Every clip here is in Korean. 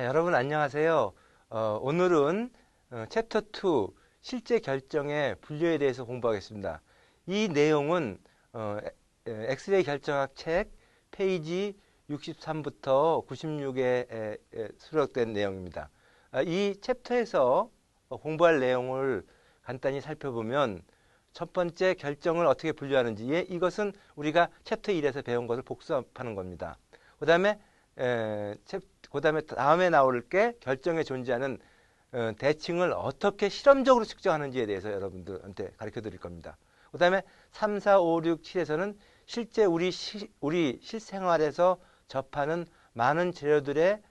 여러분 안녕하세요. 오늘은 챕터 2 실제 결정의 분류에 대해서 공부하겠습니다. 이 내용은 엑스레이 결정학 책 페이지 63부터 96에 수록된 내용입니다. 이 챕터에서 공부할 내용을 간단히 살펴보면 첫 번째 결정을 어떻게 분류하는지, 이것은 우리가 챕터 1에서 배운 것을 복습하는 겁니다. 그 다음에 나올 게 결정에 존재하는 대칭을 어떻게 실험적으로 측정하는지에 대해서 여러분들한테 가르쳐 드릴 겁니다. 그 다음에 3, 4, 5, 6, 7에서는 실제 우리 실생활에서 접하는 많은 재료들의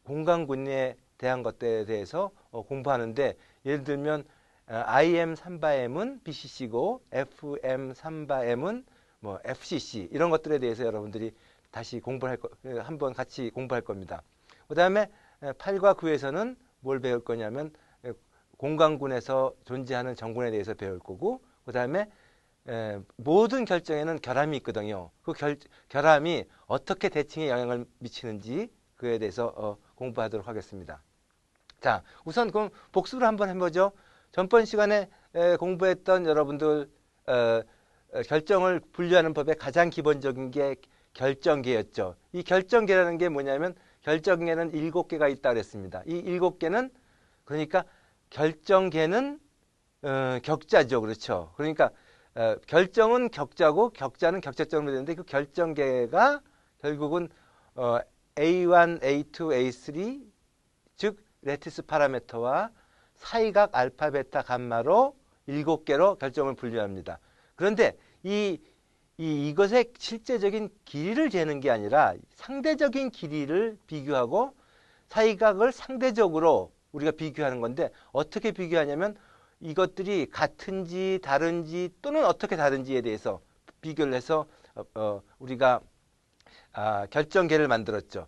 공간군에 대한 것들에 대해서 공부하는데, 예를 들면 IM 삼바M은 BCC고 FM 삼바M은 뭐 FCC, 이런 것들에 대해서 여러분들이 다시 한번 같이 공부할 겁니다. 그 다음에 8과 9에서는 뭘 배울 거냐면 공간군에서 존재하는 정군에 대해서 배울 거고, 그 다음에 모든 결정에는 결함이 있거든요. 그 결함이 어떻게 대칭에 영향을 미치는지 그에 대해서 공부하도록 하겠습니다. 자, 우선 그럼 복습을 한번 해보죠. 전번 시간에 공부했던 여러분들 결정을 분류하는 법의 가장 기본적인 게 결정계였죠. 이 결정계라는 게 뭐냐면 결정계는 7개가 있다고 그랬습니다. 이 7개는 그러니까 결정계는 격자죠. 그렇죠. 그러니까 결정은 격자고 격자는 격자점으로 되는데, 그 결정계가 결국은 A1, A2, A3 즉 레티스 파라미터와 사이각 알파, 베타, 감마로 7개로 결정을 분류합니다. 그런데 이것의 실제적인 길이를 재는 게 아니라 상대적인 길이를 비교하고 사이각을 상대적으로 우리가 비교하는 건데, 어떻게 비교하냐면 이것들이 같은지 다른지 또는 어떻게 다른지에 대해서 비교를 해서 우리가 결정계를 만들었죠.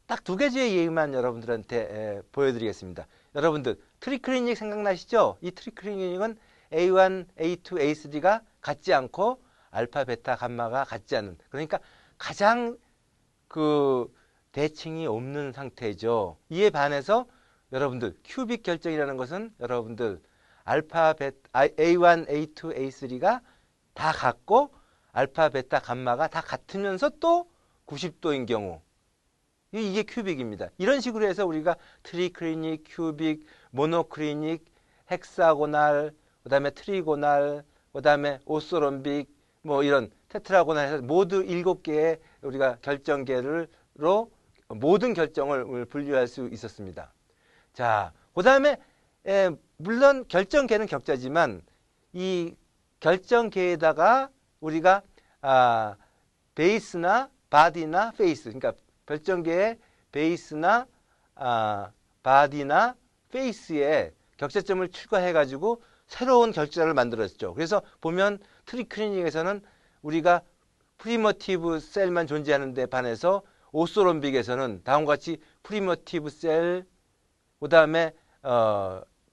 딱 2가지의 예만 여러분들한테 보여드리겠습니다. 여러분들 트리클리닉 생각나시죠? 이 트리클리닉은 A1, A2, A3가 같지 않고 알파, 베타, 감마가 같지 않은, 그러니까 가장 대칭이 없는 상태죠. 이에 반해서 여러분들 큐빅 결정이라는 것은 여러분들 알파, 베타, A1, A2, A3가 다 같고 알파, 베타, 감마가 다 같으면서 또 90도인 경우, 이게 큐빅입니다. 이런 식으로 해서 우리가 트리클리닉, 큐빅, 모노클리닉, 헥사고날, 그 다음에 트리고날, 그 다음에 오소롬빅, 뭐 이런 테트라고날 해서 모두 7개의 우리가 결정계로 모든 결정을 분류할 수 있었습니다. 자, 그 다음에 물론 결정계는 격자지만 이 결정계에다가 우리가 베이스나 바디나 페이스, 그러니까 결정계의 베이스나 바디나 페이스에 격자점을 추가해 가지고 새로운 결자를 만들었죠. 그래서 보면 트리클리닉에서는 우리가 프리머티브 셀만 존재하는 데 반해서 오소롬빅에서는 다음과 같이 프리머티브 셀, 그 다음에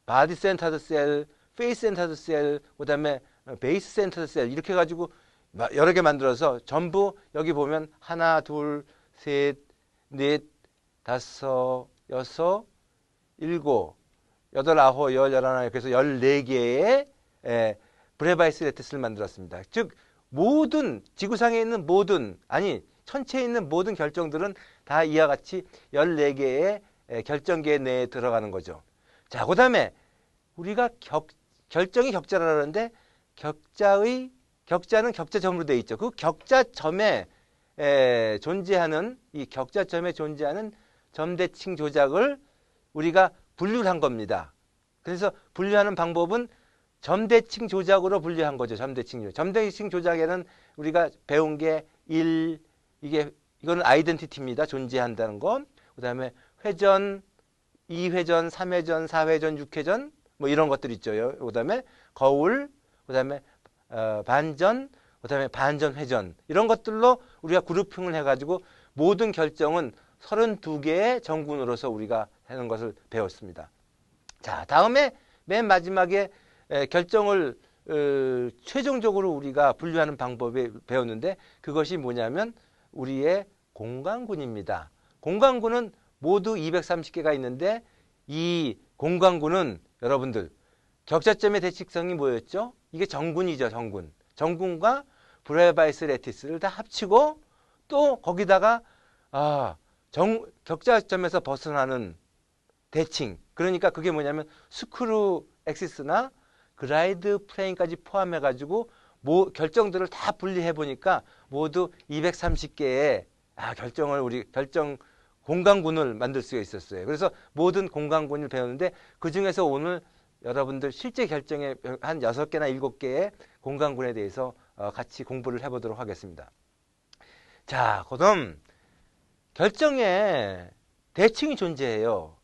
바디 센터드 셀, 페이스 센터드 셀, 그 다음에 베이스 센터드 셀, 이렇게 해가지고 여러 개 만들어서 전부 여기 보면 하나, 둘, 셋, 넷, 다섯, 여섯, 일곱, 여덟, 아홉, 열, 열하나, 그래서 14개의 브레바이스 레티스를 만들었습니다. 즉 모든 지구상에 있는 천체에 있는 모든 결정들은 다 이와 같이 14개의 결정계 내에 들어가는 거죠. 자, 그 다음에 우리가 결정이 격자라는데 격자는 격자점으로 되어 있죠. 그 격자점에 존재하는 점대칭 조작을 우리가 분류를 한 겁니다. 그래서 분류하는 방법은 점대칭 조작으로 분류한 거죠. 점대칭 조작에는 우리가 배운 게 1, 이거는 아이덴티티입니다. 존재한다는 거. 그 다음에 회전, 2회전, 3회전, 4회전, 6회전, 뭐 이런 것들 있죠. 그 다음에 거울, 그 다음에 반전, 그 다음에 반전, 회전, 이런 것들로 우리가 그룹핑을 해가지고 모든 결정은 32개의 정군으로서 우리가 하는 것을 배웠습니다. 자, 다음에 맨 마지막에 결정을 최종적으로 우리가 분류하는 방법을 배웠는데 그것이 뭐냐면 우리의 공간군입니다. 공간군은 모두 230개가 있는데 이 공간군은 여러분들 격자점의 대칭성이 뭐였죠? 이게 정군이죠, 정군. 정군과 브레바이스 레티스를 다 합치고 또 거기다가 격자점에서 벗어나는 대칭. 그러니까 그게 뭐냐면 스크류 엑시스나 그라이드 플레인까지 포함해가지고 결정들을 다 분리해 보니까 모두 230개의 결정 공간군을 만들 수가 있었어요. 그래서 모든 공간군을 배웠는데 그 중에서 오늘 여러분들 실제 결정에 한 6개나 7개의 공간군에 대해서 같이 공부를 해보도록 하겠습니다. 자, 그다음 결정에 대칭이 존재해요.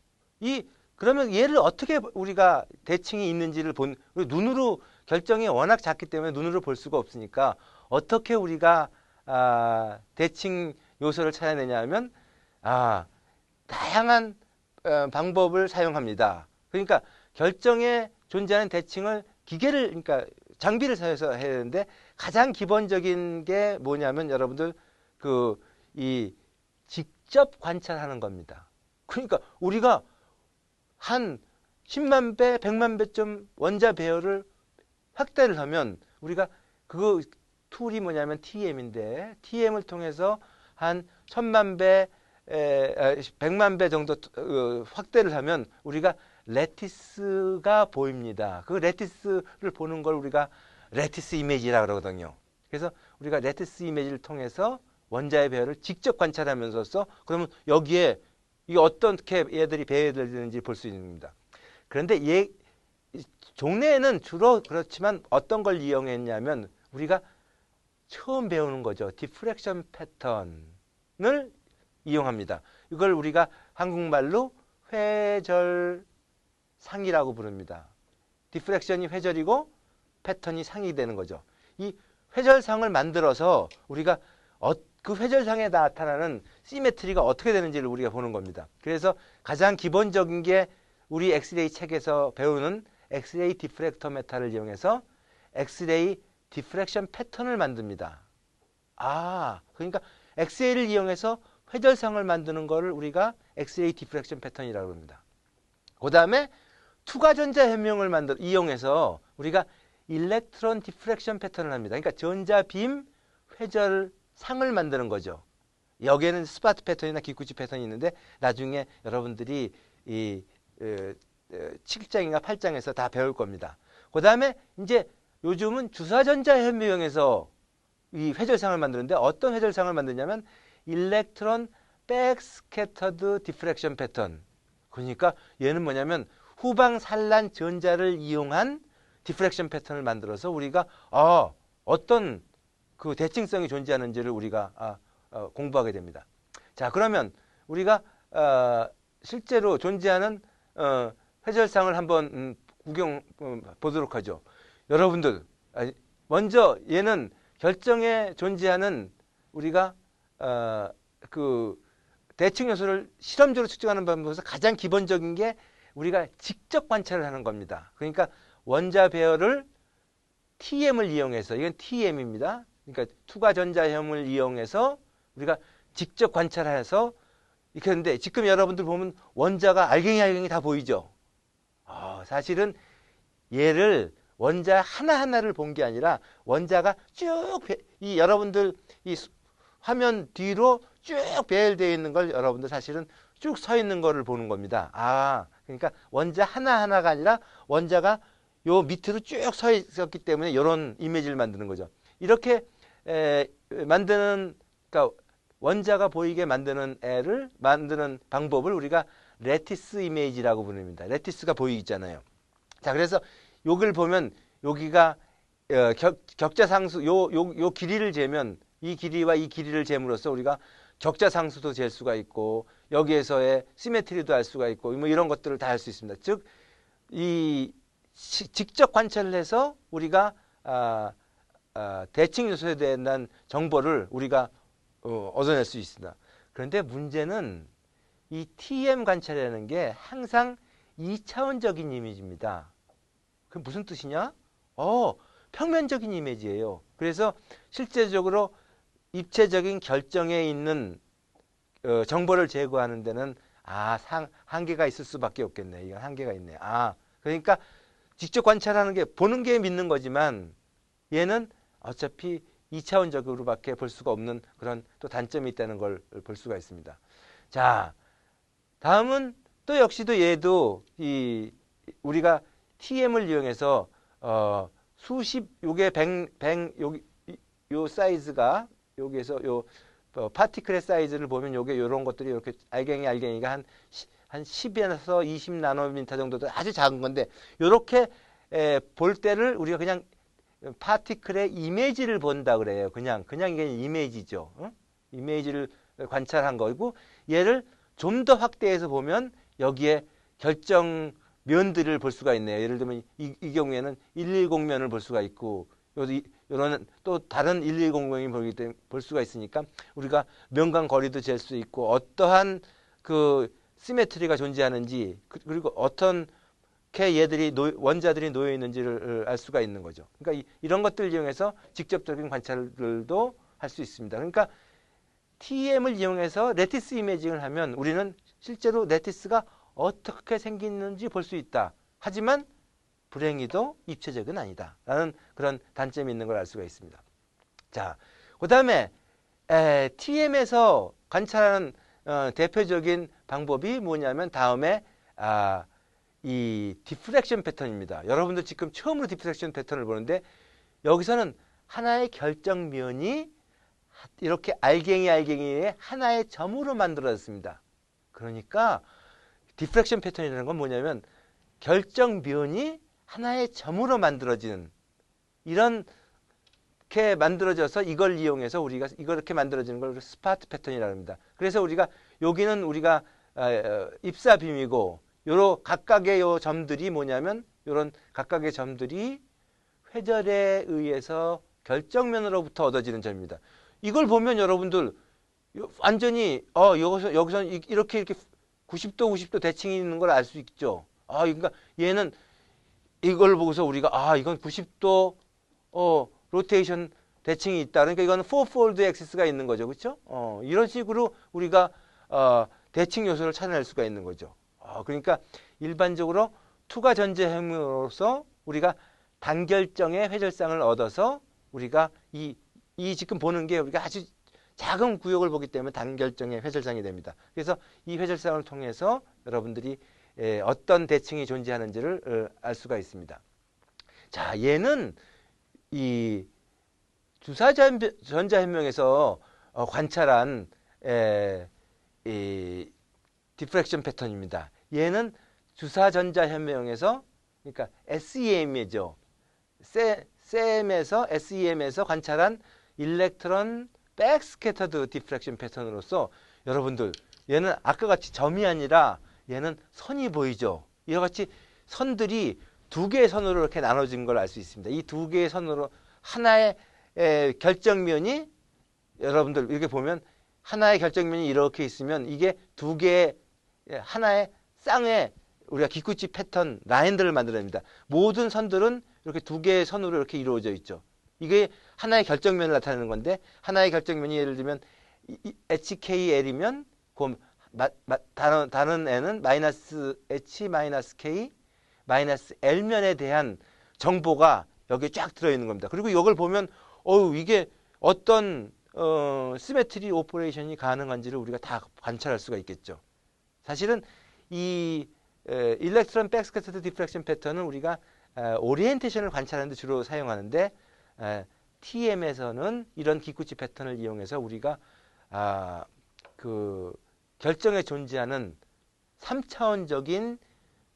그러면 얘를 어떻게 우리가 대칭이 있는지를 눈으로 결정이 워낙 작기 때문에 눈으로 볼 수가 없으니까 어떻게 우리가 대칭 요소를 찾아내냐 하면 다양한 방법을 사용합니다. 그러니까 결정에 존재하는 대칭을 그러니까 장비를 사용해서 해야 되는데 가장 기본적인 게 뭐냐면 여러분들 이 직접 관찰하는 겁니다. 그러니까 우리가 한 10만 배, 100만 배점 원자 배열을 확대를 하면 우리가 그 툴이 뭐냐면 TM인데 TM을 통해서 한 1000만 배, 100만 배 정도 확대를 하면 우리가 레티스가 보입니다. 그 레티스를 보는 걸 우리가 레티스 이미지라고 그러거든요. 그래서 우리가 레티스 이미지를 통해서 원자의 배열을 직접 관찰하면서 그러면 여기에 이게 어떻게 얘들이 배열되는지 볼 수 있습니다. 그런데 종래에는 주로 그렇지만 어떤 걸 이용했냐면 우리가 처음 배우는 거죠. 디프렉션 패턴을 이용합니다. 이걸 우리가 한국말로 회절상이라고 부릅니다. 디프렉션이 회절이고 패턴이 상이 되는 거죠. 이 회절상을 만들어서 우리가 그 회절상에 나타나는 시메트리가 어떻게 되는지를 우리가 보는 겁니다. 그래서 가장 기본적인 게 우리 엑스레이 책에서 배우는 엑스레이 디프렉터 메타를 이용해서 엑스레이 디프렉션 패턴을 만듭니다. 그러니까 엑스레이를 이용해서 회절상을 만드는 거를 우리가 엑스레이 디프렉션 패턴이라고 합니다. 그 다음에 투과전자 현명을 이용해서 우리가 일렉트론 디프렉션 패턴을 합니다. 그러니까 전자빔 회절상을 만드는 거죠. 여기에는 스파트 패턴이나 기쿠지 패턴이 있는데 나중에 여러분들이 이 7장인가 8장에서 다 배울 겁니다. 그 다음에 이제 요즘은 주사전자 현미경에서 이 회절상을 만드는데 어떤 회절상을 만드냐면 일렉트론 백스캐터드 디프렉션 패턴. 그러니까 얘는 뭐냐면 후방 산란 전자를 이용한 디프렉션 패턴을 만들어서 우리가 어떤 그 대칭성이 존재하는지를 우리가 공부하게 됩니다. 자, 그러면 우리가 실제로 존재하는 회절상을 한번 구경 보도록 하죠. 여러분들 먼저 얘는 결정에 존재하는 우리가 그 대칭 요소를 실험적으로 측정하는 방법에서 가장 기본적인 게 우리가 직접 관찰을 하는 겁니다. 그러니까 원자 배열을 TM을 이용해서 이건 TM입니다. 그러니까 투과전자혐을 이용해서 우리가 직접 관찰해서 이렇게 했는데 지금 여러분들 보면 원자가 알갱이 다 보이죠. 사실은 얘를 원자 하나하나를 본 게 아니라 원자가 쭉 여러분들 이 화면 뒤로 쭉 배열되어 있는 걸 여러분들 사실은 쭉 서 있는 거를 보는 겁니다. 그러니까 원자 하나하나가 아니라 원자가 요 밑으로 쭉 서 있었기 때문에 이런 이미지를 만드는 거죠. 이렇게 만드는, 그러니까 원자가 보이게 만드는 방법을 우리가 레티스 이미지라고 부릅니다. 레티스가 보이잖아요. 자, 그래서 여기를 보면 여기가 격자상수 요 길이를 재면 이 길이와 이 길이를 재므로써 우리가 격자상수도 잴 수가 있고 여기에서의 시메트리도 알 수가 있고 뭐 이런 것들을 다 할 수 있습니다. 즉 이 직접 관찰을 해서 우리가 대칭 요소에 대한 정보를 우리가 얻어낼 수 있습니다. 그런데 문제는 이 TM 관찰이라는 게 항상 2차원적인 이미지입니다. 그 무슨 뜻이냐? 평면적인 이미지예요. 그래서 실제적으로 입체적인 결정에 있는 정보를 제거하는 데는 한계가 있을 수밖에 없겠네. 이건 한계가 있네. 그러니까 직접 관찰하는 게 보는 게 믿는 거지만 얘는 어차피 2차원적으로밖에 볼 수가 없는 그런 또 단점이 있다는 걸 볼 수가 있습니다. 자, 다음은 또 역시도 얘도 우리가 TM을 이용해서 요게 100 요 사이즈가 여기에서 요 파티클의 사이즈를 보면 요게 요런 것들이 이렇게 알갱이가 한 10에서 20 나노미터 정도도 아주 작은 건데 요렇게 볼 때를 우리가 그냥 파티클의 이미지를 본다 그래요. 그냥 이게 이미지죠. 이미지를 관찰한 거고 얘를 좀 더 확대해서 보면 여기에 결정면들을 볼 수가 있네요. 예를 들면 이 경우에는 110면을 볼 수가 있고 요런 또 다른 110면이 볼 수가 있으니까 우리가 면 간 거리도 잴 수 있고 어떠한 그 시메트리가 존재하는지 그리고 어떤 얘들이 원자들이 놓여 있는지를 알 수가 있는 거죠. 그러니까 이런 것들을 이용해서 직접적인 관찰들도 할 수 있습니다. 그러니까 TEM을 이용해서 레티스 이미징을 하면 우리는 실제로 레티스가 어떻게 생기는지 볼 수 있다. 하지만 불행히도 입체적은 아니다. 라는 그런 단점이 있는 걸 알 수가 있습니다. 자, 그 다음에 TM에서 관찰하는 대표적인 방법이 뭐냐면 다음에 이 디프렉션 패턴입니다. 여러분들 지금 처음으로 디프렉션 패턴을 보는데 여기서는 하나의 결정면이 이렇게 알갱이의 하나의 점으로 만들어졌습니다. 그러니까 디프렉션 패턴이라는 건 뭐냐면 결정면이 하나의 점으로 만들어지는 이렇게 만들어져서 이걸 이용해서 우리가 이렇게 만들어지는 걸 스파트 패턴이라고 합니다. 그래서 여기는 우리가 입사빔이고 요런 각각의 요 점들이 뭐냐면 요런 각각의 점들이 회절에 의해서 결정면으로부터 얻어지는 점입니다. 이걸 보면 여러분들 완전히 여기서 이렇게 90도 대칭이 있는 걸 알 수 있죠. 그러니까 얘는 이걸 보고서 우리가 이건 90도 로테이션 대칭이 있다. 그러니까 이건 4폴드 액시스가 있는 거죠. 그렇죠? 이런 식으로 우리가 대칭 요소를 찾아낼 수가 있는 거죠. 그러니까 일반적으로 투과 전제 행위로서 우리가 단결정의 회절상을 얻어서 우리가 이 지금 보는 게 우리가 아주 작은 구역을 보기 때문에 단결정의 회절상이 됩니다. 그래서 이 회절상을 통해서 여러분들이 어떤 대칭이 존재하는지를 알 수가 있습니다. 자, 얘는 이 주사전자현명에서 관찰한 이 디프렉션 패턴입니다. 얘는 주사전자현명에서 그러니까 SEM이죠. SEM에서 관찰한 일렉트론 백스캐터드 디프렉션 패턴으로서 여러분들 얘는 아까 같이 점이 아니라 얘는 선이 보이죠. 이와 같이 선들이 두 개의 선으로 이렇게 나눠진 걸 알 수 있습니다. 이 두 개의 선으로 하나의 결정면이 여러분들 이렇게 보면 하나의 결정면이 이렇게 있으면 이게 두 개의 하나의 쌍의 우리가 기쿠치 패턴 라인들을 만들어냅니다. 모든 선들은 이렇게 두 개의 선으로 이렇게 이루어져 있죠. 이게 하나의 결정면을 나타내는 건데 하나의 결정면이 예를 들면 HKL이면 다른 N은 마이너스 H 마이너스 K 마이너스 L면에 대한 정보가 여기에 쫙 들어있는 겁니다. 그리고 이걸 보면 이게 어떤 시메트리 오퍼레이션이 가능한지를 우리가 다 관찰할 수가 있겠죠. 사실은 이 일렉트론 백스캐터드 디프렉션 패턴은 우리가 오리엔테이션을 관찰하는 데 주로 사용하는데 TM에서는 이런 기쿠치 패턴을 이용해서 우리가 그 결정에 존재하는 3차원적인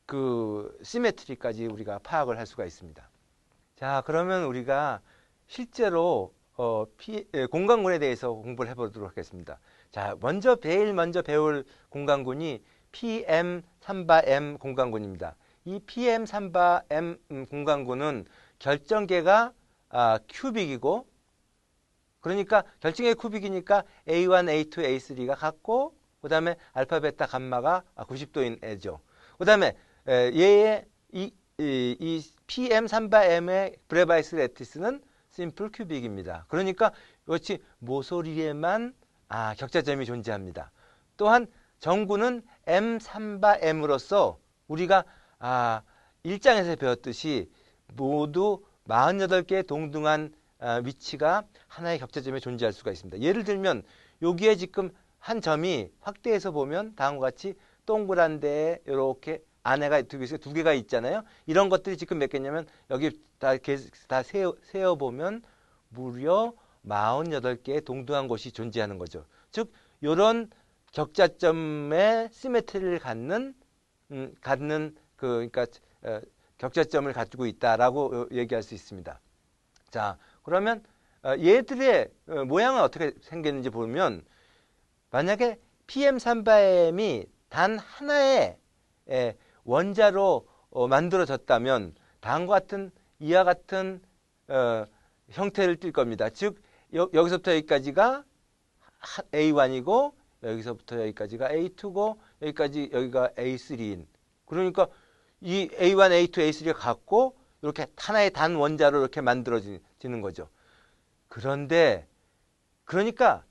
그 시메트리까지 우리가 파악을 할 수가 있습니다. 자, 그러면 우리가 실제로 공간군에 대해서 공부를 해보도록 하겠습니다. 자, 먼저 배울 공간군이 PM3M 공간군입니다. 이 PM3M 공간군은 결정계가 큐빅이고, 그러니까 결정계 큐빅이니까 A1, A2, A3가 같고, 그 다음에 알파, 베타, 감마가 90도인 애죠. 그 다음에 얘의 이 PM3M의 브레바이스 레티스는 심플 큐빅입니다. 그러니까 이것이 모서리에만 격자점이 존재합니다. 또한 정구는 M3M으로서 우리가 1장에서 배웠듯이 모두 48개의 동등한 위치가 하나의 격자점에 존재할 수가 있습니다. 예를 들면 여기에 지금 한 점이 확대해서 보면 다음과 같이 동그란 데에 이렇게 안에가 두 개가 있잖아요. 이런 것들이 지금 몇 개냐면 여기 다 세어보면 무려 48개의 동등한 곳이 존재하는 거죠. 즉 이런 격자점의 시메트리를 갖는 그러니까 격자점을 가지고 있다라고 얘기할 수 있습니다. 자, 그러면 얘들의 모양은 어떻게 생겼는지 보면 만약에 PM3M이 단 하나의 원자로 만들어졌다면 다음과 같은 이와 같은 형태를 띌 겁니다. 즉 여기서부터 여기까지가 A1이고 여기서부터 여기까지가 A2고 여기가 A3인. 그러니까 이 A1, A2, A3가 같고 이렇게 하나의 단 원자로 이렇게 만들어지는 거죠. 그러니까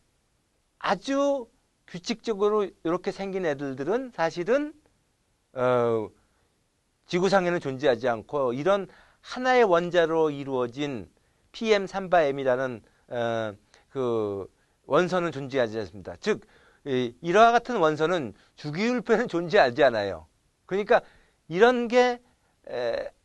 아주 규칙적으로 이렇게 생긴 애들은 사실은 지구상에는 존재하지 않고 이런 하나의 원자로 이루어진 PM3M이라는 그 원소는 존재하지 않습니다. 즉 이와 같은 원소는 주기율표는 존재하지 않아요. 그러니까 이런 게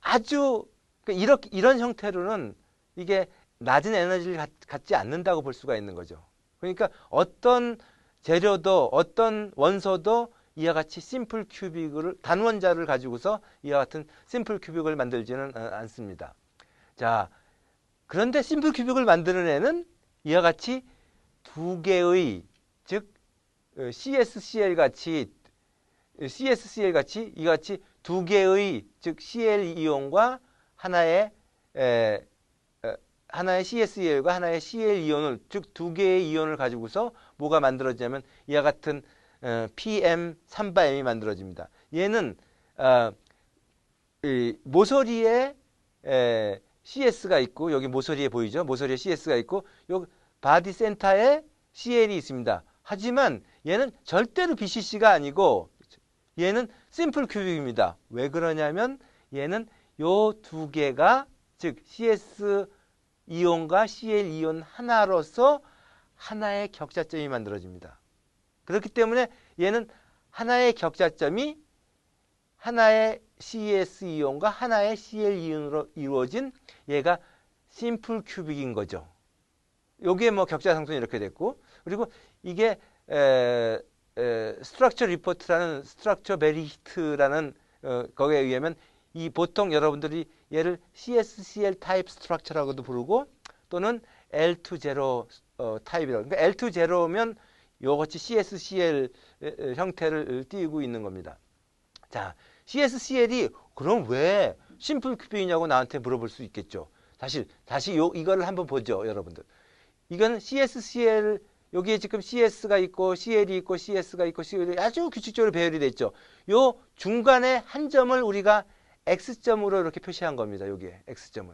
아주 이런 형태로는 이게 낮은 에너지를 갖지 않는다고 볼 수가 있는 거죠. 그러니까 어떤 재료도 어떤 원소도 이와 같이 심플 큐빅을 단원자를 가지고서 이와 같은 심플 큐빅을 만들지는 않습니다. 자, 그런데 심플 큐빅을 만드는 애는 이와 같이 두 개의 즉 CSCL 같이 이와 같이 두 개의 즉 Cl 이온과 하나의 CSEL과 하나의 Cl 이온을 즉 두 개의 이온을 가지고서 뭐가 만들어지냐면 이와 같은 PM3M이 만들어집니다. 얘는 모서리에 CS가 있고 여기 모서리에 보이죠? 모서리에 CS가 있고 여기 바디 센터에 CL이 있습니다. 하지만 얘는 절대로 BCC가 아니고 얘는 심플 큐빅입니다. 왜 그러냐면 얘는 요 두 개가 즉 CS 이온과 CL 이온 하나로서 하나의 격자점이 만들어집니다. 그렇기 때문에 얘는 하나의 격자점이 하나의 CS 이온과 하나의 CL 이온으로 이루어진 얘가 심플 큐빅인 거죠. 여기에 뭐 격자 상수는 이렇게 됐고 그리고 이게 스트럭처 리포트라는 스트럭처 베리히트라는 거기에 의하면 이 보통 여러분들이 얘를 CSCL 타입 스트럭처라고도 부르고 또는 L2제로 타입이라고. 그러니까 L2제로면 요같이 CSCL 형태를 띄고 있는 겁니다. 자, CSCL이 그럼 왜 심플 큐빅이냐고 나한테 물어볼 수 있겠죠. 다시 이거를 한번 보죠, 여러분들. 이건 CSCL 여기에 지금 CS가 있고 CL이 있고 CS가 있고 CL이 아주 규칙적으로 배열이 됐죠. 요 중간에 한 점을 우리가 X점으로 이렇게 표시한 겁니다. 여기에 X점을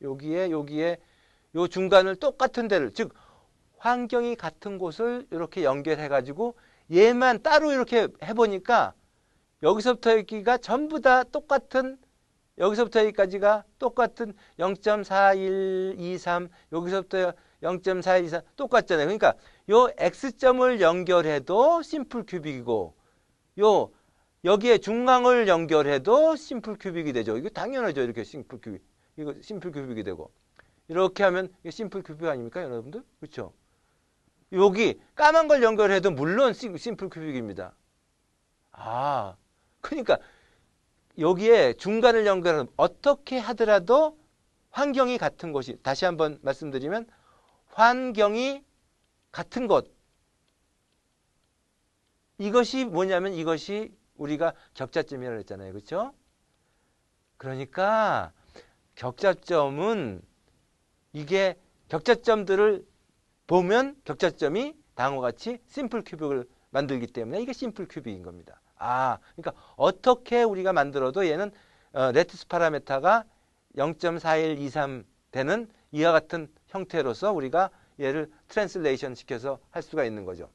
여기에 요 중간을 똑같은 데를 즉 환경이 같은 곳을 이렇게 연결해 가지고 얘만 따로 이렇게 해보니까 여기서부터 여기가 전부 다 똑같은 여기서부터 여기까지가 똑같은 0.4123 여기서부터 0.4123 똑같잖아요. 그러니까 요 X점을 연결해도 심플 큐빅이고 여기에 중앙을 연결해도 심플 큐빅이 되죠. 이거 당연하죠. 이렇게 심플 큐빅. 이거 심플 큐빅이 되고. 이렇게 하면 이게 심플 큐빅 아닙니까, 여러분들? 그렇죠? 여기 까만 걸 연결해도 물론 심플 큐빅입니다. 그러니까 여기에 중간을 연결하면 어떻게 하더라도 환경이 같은 곳이 다시 한번 말씀드리면 환경이 같은 곳 이것이 뭐냐면 이것이 우리가 격자점이라고 했잖아요. 그렇죠? 그러니까 격자점은 이게 격자점들을 보면 격자점이 다음과 같이 심플 큐빅을 만들기 때문에 이게 심플 큐빅인 겁니다. 그러니까 어떻게 우리가 만들어도 얘는 레티스 파라메타가 0.4123 되는 이와 같은 형태로서 우리가 얘를 트랜슬레이션 시켜서 할 수가 있는 거죠.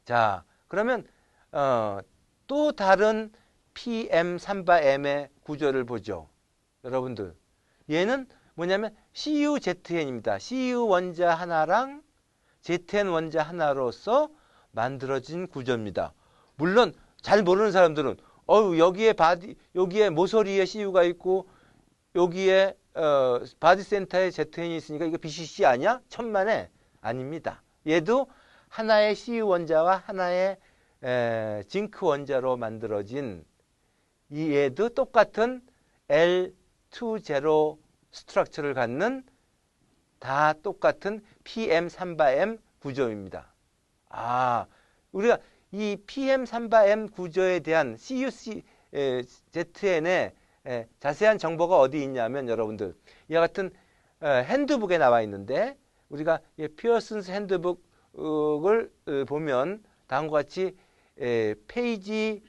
자, 그러면 또 다른 PM3M의 구조를 보죠. 여러분들, 얘는 뭐냐면 CuZn입니다. Cu 원자 하나랑 Zn 원자 하나로서 만들어진 구조입니다. 물론 잘 모르는 사람들은 여기에 모서리에 CU가 있고 여기에 바디 센터에 ZN이 있으니까 이거 BCC 아니야? 천만에 아닙니다. 얘도 하나의 CU 원자와 하나의 징크 원자로 만들어진 얘도 똑같은 L20 스트럭처를 갖는 다 똑같은 PM3M 구조입니다. 우리가 이 PM3M 구조에 대한 CuZn의 자세한 정보가 어디 있냐면 여러분들 이와 같은 핸드북에 나와 있는데 우리가 피어슨스 핸드북을 보면 다음과 같이 페이지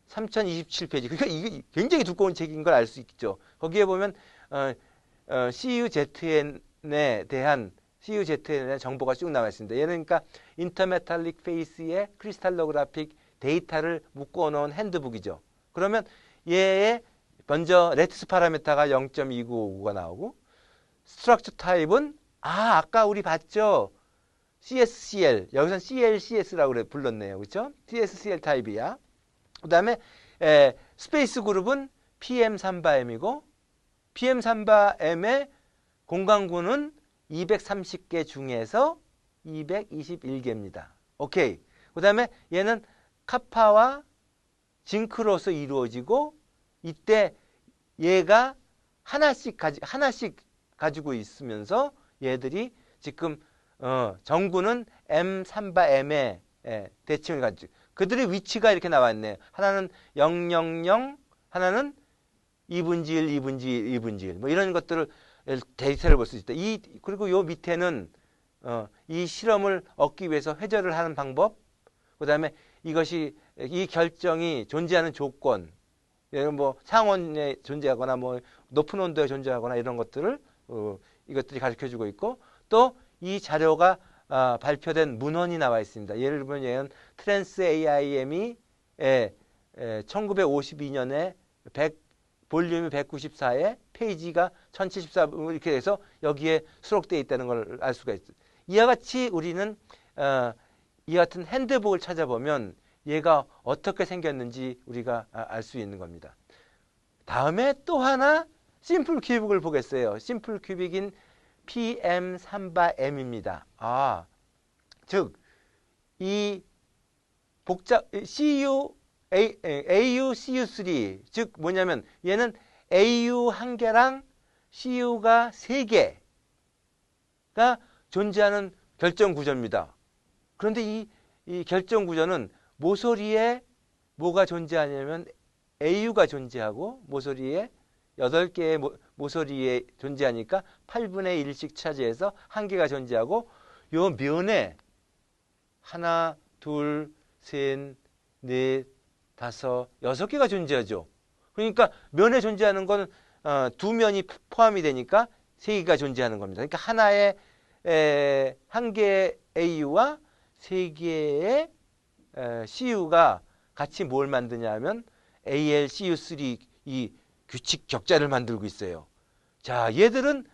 3027페이지 그러니까 이게 굉장히 두꺼운 책인 걸 알 수 있죠. 거기에 보면 CuZn에 대한 정보가 쭉 나와 있습니다. 얘는 그러니까 인터메탈릭 페이스의 크리스탈로그래픽 데이터를 묶어놓은 핸드북이죠. 그러면 얘의 먼저 레티스 파라미터가 0.2959가 나오고 스트럭처 타입은 아까 우리 봤죠? CSCL 여기선 CLCS라고 불렀네요. 그렇죠? CSCL 타입이야. 그 다음에 스페이스 그룹은 PM3M이고 PM3M의 공간구는 230개 중에서 221개입니다. 오케이. 그 다음에 얘는 카파와 징크로서 이루어지고 이때 얘가 하나씩 가지고 있으면서 얘들이 지금 정구는 M3M의 대칭을 가지고 그들의 위치가 이렇게 나와 있네요. 하나는 000, 하나는 2분지 1, 2분지 1, 2분지 1. 뭐 이런 것들을 데이터를 볼 수 있다. 그리고 요 밑에는 이 실험을 얻기 위해서 회절을 하는 방법, 그 다음에 이 결정이 존재하는 조건, 뭐 상온에 존재하거나 뭐 높은 온도에 존재하거나 이런 것들을 이것들이 가르쳐주고 있고 또 이 자료가 발표된 문헌이 나와 있습니다. 예를 들면 얘는 트랜스 AIM이 1952년에 볼륨이 194에 페이지가 1074 이렇게 해서 여기에 수록되어 있다는 걸 알 수가 있어요. 이와 같이 우리는 이 같은 핸드북을 찾아보면 얘가 어떻게 생겼는지 우리가 알 수 있는 겁니다. 다음에 또 하나 심플 큐빅을 보겠어요. 심플 큐빅인 PM3M입니다. 즉 이 복잡 AuCu3 즉 뭐냐면 얘는 AU 한 개랑 CU가 3개가 존재하는 결정 구조입니다. 그런데 이 결정 구조는 모서리에 뭐가 존재하냐면 AU가 존재하고 모서리에 8개의 모서리에 존재하니까 8분의 1씩 차지해서 한 개가 존재하고 요 면에 하나, 둘, 셋, 넷, 다섯, 6개가 존재하죠. 그러니까 면에 존재하는 건 두 면이 포함이 되니까 3개가 존재하는 겁니다. 그러니까 한 개의 AU와 3개의 CU가 같이 뭘 만드냐 하면 AlCU3 이 규칙 격자를 만들고 있어요. 자, 얘들은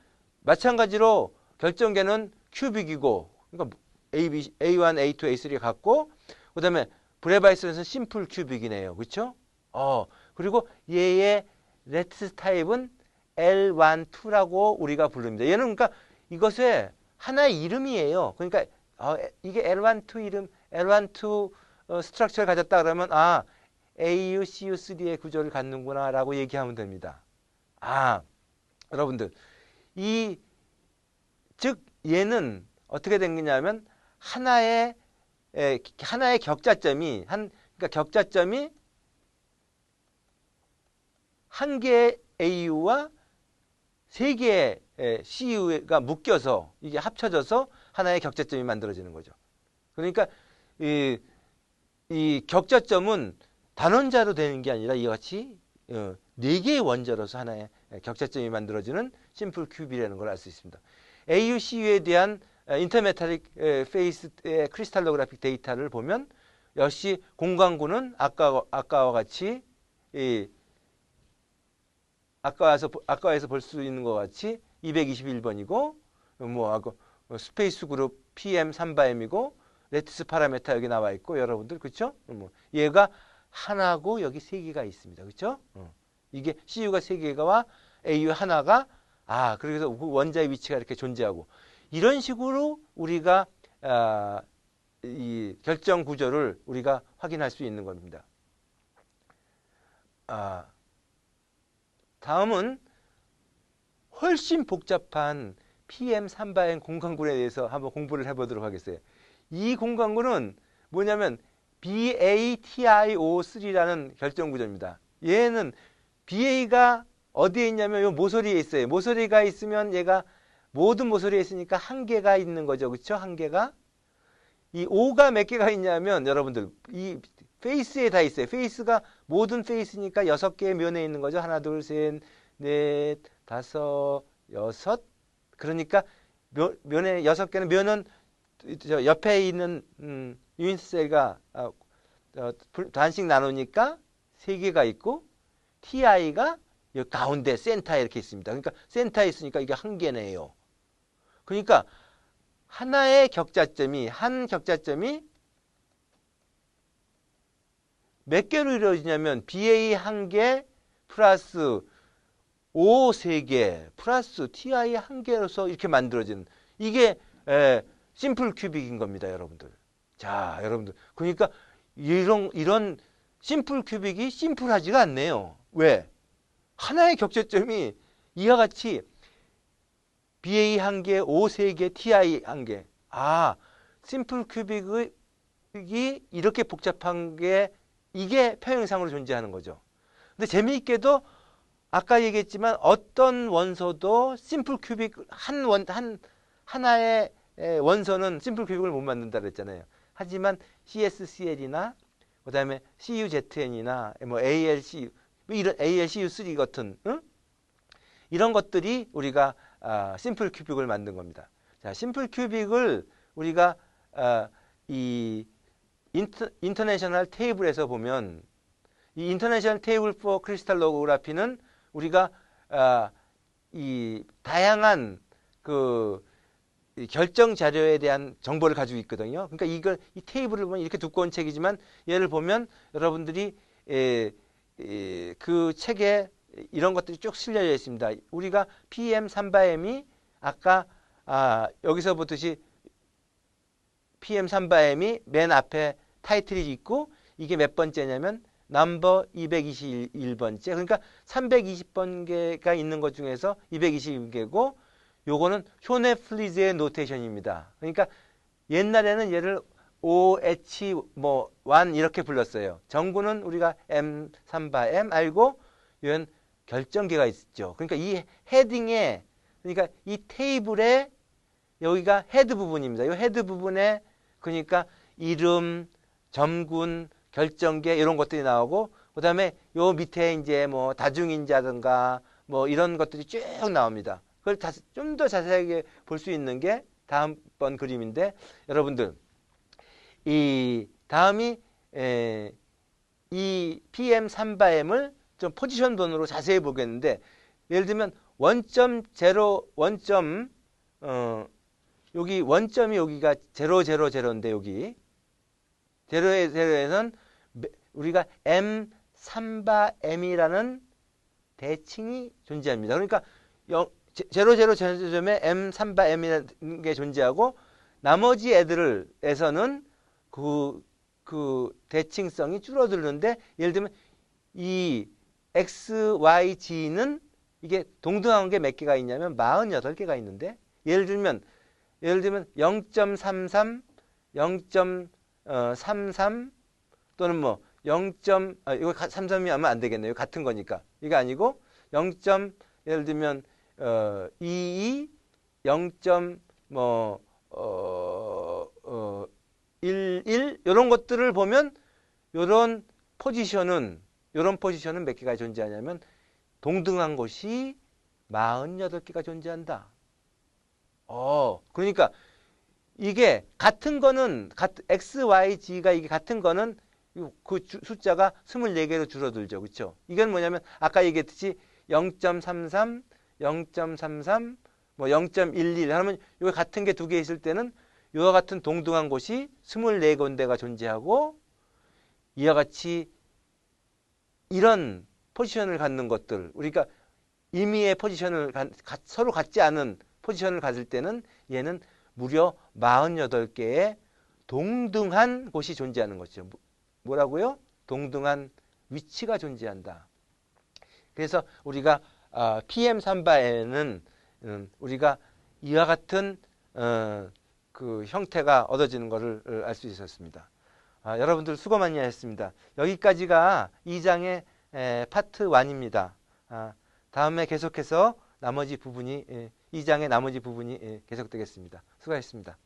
마찬가지로 결정계는 큐빅이고 그러니까 A1, A2, A3가 같고 그 다음에 브레바이스에서는 심플 큐빅이네요. 그렇죠? 그리고 얘의 레티스 타입은 L12라고 우리가 부릅니다. 얘는 그러니까 이것의 하나의 이름이에요. 그러니까 이게 L12 이름, L12 스트럭처를 가졌다 그러면 AuCu3의 구조를 갖는구나 라고 얘기하면 됩니다. 여러분들 즉 얘는 어떻게 된 거냐면 하나의 격자점이 그러니까 격자점이 한 개의 AU와 3개의 CU가 묶여서 이게 합쳐져서 하나의 격자점이 만들어지는 거죠. 그러니까 이 격자점은 단원자로 되는 게 아니라 이와 같이 4개의 원자로서 하나의 격자점이 만들어지는 심플 큐빅이라는 걸 알 수 있습니다. AUCU에 대한 인터메탈릭 페이스의 크리스탈로그래픽 데이터를 보면 역시 공간구는 아까와 같이 아까에서 볼 수 있는 것 같이 221번이고 스페이스 그룹 PM3바엠이고 레티스 파라메타 여기 나와 있고 여러분들 그렇죠? 얘가 하나고 여기 3개가 있습니다. 그렇죠? 이게 CU가 3개가와 AU 하나가 그래서 원자의 위치가 이렇게 존재하고 이런 식으로 우리가 이 결정 구조를 우리가 확인할 수 있는 겁니다. 다음은 훨씬 복잡한 PM3바엠 공간군에 대해서 한번 공부를 해보도록 하겠어요. 이 공간군은 뭐냐면 BATIO3라는 결정 구조입니다. 얘는 BA가 어디에 있냐면 요 모서리에 있어요. 모서리가 있으면 얘가 모든 모서리에 있으니까 한 개가 있는 거죠. 그렇죠? 한 개가. 이 O가 몇 개가 있냐면 여러분들 이 페이스에 다 있어요. 페이스가 모든 페이스니까 6개의 면에 있는 거죠. 하나, 둘, 셋, 넷, 다섯, 여섯. 그러니까 면에 6개는 면은 저 옆에 있는 유인셀가 단씩 나누니까 3개가 있고 TI가 여기 가운데 센터에 이렇게 있습니다. 그러니까 센터에 있으니까 이게 한 개네요. 그러니까 한 격자점이 몇 개로 이루어지냐면 BA 1개 플러스 O 3개 플러스 TI 1개로서 이렇게 만들어진 이게 심플 큐빅인 겁니다, 여러분들. 자, 여러분들. 그러니까 이런 심플 큐빅이 심플하지가 않네요. 왜? 하나의 격자점이 이와 같이 BA 1개, O 3개, TI 1개. 심플 큐빅이 이렇게 복잡한 게 이게 평행상으로 존재하는 거죠. 근데 재미있게도 아까 얘기했지만 어떤 원소도 심플 큐빅 하나의 원소는 심플 큐빅을 못 만든다 그랬잖아요. 하지만 CSCL이나 그다음에 CUZN이나 ALCU 이런 ALCU3 같은 이런 것들이 우리가 심플 큐빅을 만든 겁니다. 자, 심플 큐빅을 우리가 이 인터내셔널 테이블에서 보면 이 인터내셔널 테이블 포 크리스탈로그래피는 우리가 이 다양한 그 결정 자료에 대한 정보를 가지고 있거든요. 그러니까 이 테이블을 보면 이렇게 두꺼운 책이지만 얘를 보면 여러분들이 그 책에 이런 것들이 쭉 실려져 있습니다. 우리가 PM3바엠이 아까 여기서 보듯이 PM3바엠이 맨 앞에 타이틀이 있고 이게 몇 번째냐면 넘버 221번째. 그러니까 320번개가 있는 것 중에서 221개고 요거는 쇼네플리즈의 노테이션입니다. 그러니까 옛날에는 얘를 OH1 이렇게 불렀어요. 정구는 우리가 M3바엠 알고 이런 결정계가 있죠. 그러니까 이 헤딩에 그러니까 이 테이블에 여기가 헤드 부분입니다. 이 헤드 부분에 그러니까 이름, 점군, 결정계 이런 것들이 나오고 그다음에 요 밑에 이제 뭐 다중인자든가 뭐 이런 것들이 쭉 나옵니다. 그걸 좀 더 자세하게 볼 수 있는 게 다음번 그림인데 여러분들 이 다음이 이 PM3바엠을 좀 포지션 번호로 자세히 보겠는데 예를 들면 원점 여기 원점이 여기가 000인데 여기 0에서는 우리가 M3바M이라는 대칭이 존재합니다. 그러니까 00점에 M3바M이라는 게 존재하고 나머지 애들에서는 그 대칭성이 줄어들는데 예를 들면 이 X, Y, G는 이게 동등한 게 몇 개가 있냐면 48개가 있는데 예를 들면 0.33, 0.33 또는 뭐 0. 이거 33이 하면 안 되겠네요. 같은 거니까. 이게 아니고 0. 예를 들면 22, 0. 11 이런 것들을 보면 이런 포지션은 몇 개가 존재하냐면 동등한 곳이 48개가 존재한다. 그러니까 이게 같은 거는 X, Y, G가 이게 같은 거는 그 숫자가 24개로 줄어들죠. 그렇죠? 이건 뭐냐면 아까 얘기했듯이 0.33, 0.33, 뭐 0.11 하면 이거 같은 게 두 개 있을 때는 이와 같은 동등한 곳이 24군데가 존재하고 이와 같이 이런 포지션을 갖는 것들, 우리가 임의의 포지션을 서로 같지 않은 포지션을 가질 때는 얘는 무려 48개의 동등한 곳이 존재하는 거죠. 뭐라고요? 동등한 위치가 존재한다. 그래서 우리가 PM3바에는 우리가 이와 같은 그 형태가 얻어지는 것을 알 수 있었습니다. 여러분들 수고 많이 하셨습니다. 여기까지가 2장의 파트 1입니다. 다음에 계속해서 나머지 부분이 2장의 나머지 부분이 계속되겠습니다. 수고하셨습니다.